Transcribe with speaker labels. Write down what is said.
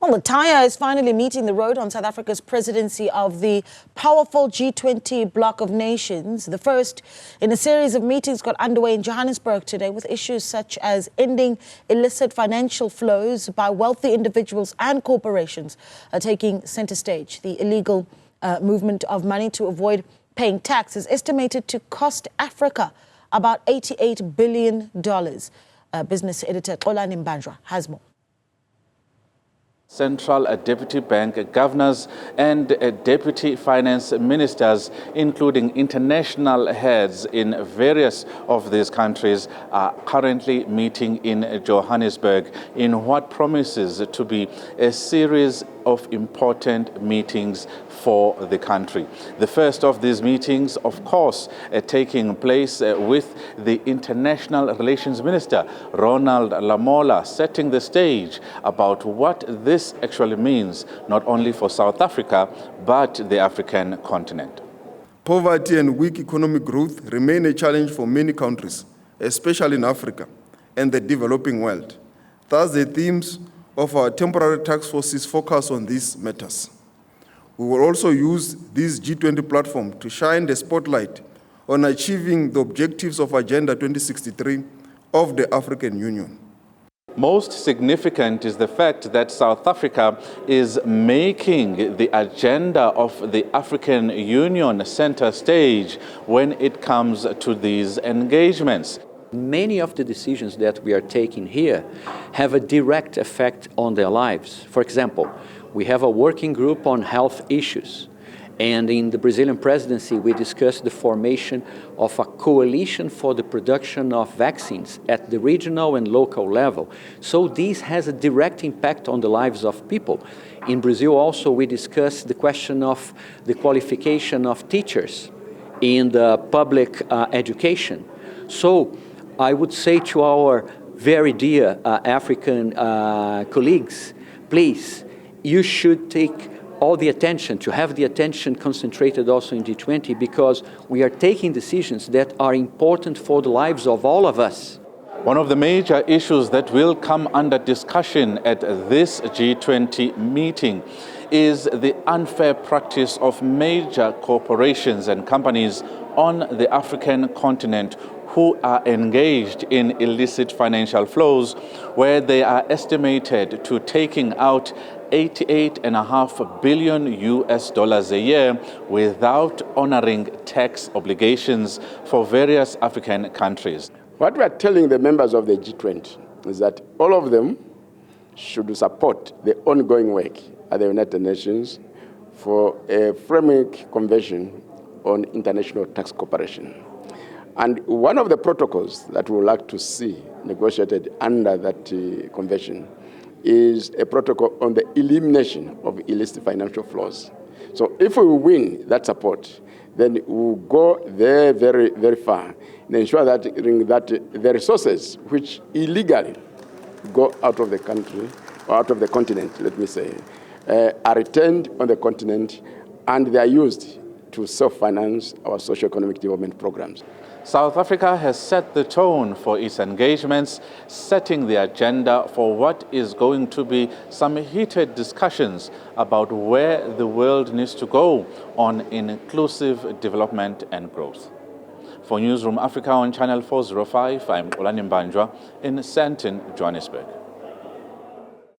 Speaker 1: Well, the tyre is finally meeting the road on South Africa's presidency of the powerful G20 bloc of nations. The first in a series of meetings got underway in Johannesburg today, with issues such as ending illicit financial flows by wealthy individuals and corporations taking center stage. The illegal movement of money to avoid paying tax is estimated to cost Africa about $88 billion. Business editor Xolani Mbanjwa has more.
Speaker 2: Central Deputy Bank Governors and Deputy Finance Ministers, including international heads in various of these countries, are currently meeting in Johannesburg in what promises to be a series of important meetings for the country. The first of these meetings, of course, taking place with the International Relations Minister, Ronald Lamola, setting the stage about what this actually means, not only for South Africa, but the African continent.
Speaker 3: Poverty and weak economic growth remain a challenge for many countries, especially in Africa and the developing world. Thus, the themes of our temporary task forces focus on these matters. We will also use this G20 platform to shine the spotlight on achieving the objectives of Agenda 2063 of the African Union.
Speaker 2: Most significant is the fact that South Africa is making the agenda of the African Union center stage when it comes to these engagements.
Speaker 4: Many of the decisions that we are taking here have a direct effect on their lives. For example, we have a working group on health issues. And in the Brazilian presidency, we discussed the formation of a coalition for the production of vaccines at the regional and local level. So this has a direct impact on the lives of people. In Brazil also, we discussed the question of the qualification of teachers in the public education. So I would say to our very dear African colleagues, please, you should take all the attention, to have the attention concentrated also in G20, because we are taking decisions that are important for the lives of all of us.
Speaker 2: One of the major issues that will come under discussion at this G20 meeting is the unfair practice of major corporations and companies on the African continent who are engaged in illicit financial flows, where they are estimated to taking out $88.5 billion a year without honoring tax obligations for various African countries.
Speaker 5: What we are telling the members of the G20 is that all of them should support the ongoing work at the United Nations for a framework convention on international tax cooperation. And one of the protocols that we would like to see negotiated under that convention is a protocol on the elimination of illicit financial flows. So if we win that support, then we will go very, very, very far and ensure that the resources which illegally go out of the country, or out of the continent, let me say, are returned on the continent, and they are used to self-finance our socio-economic development programs.
Speaker 2: South Africa has set the tone for its engagements, setting the agenda for what is going to be some heated discussions about where the world needs to go on inclusive development and growth. For Newzroom Afrika on Channel 405, I'm Xolani Mbanjwa in Sandton, Johannesburg.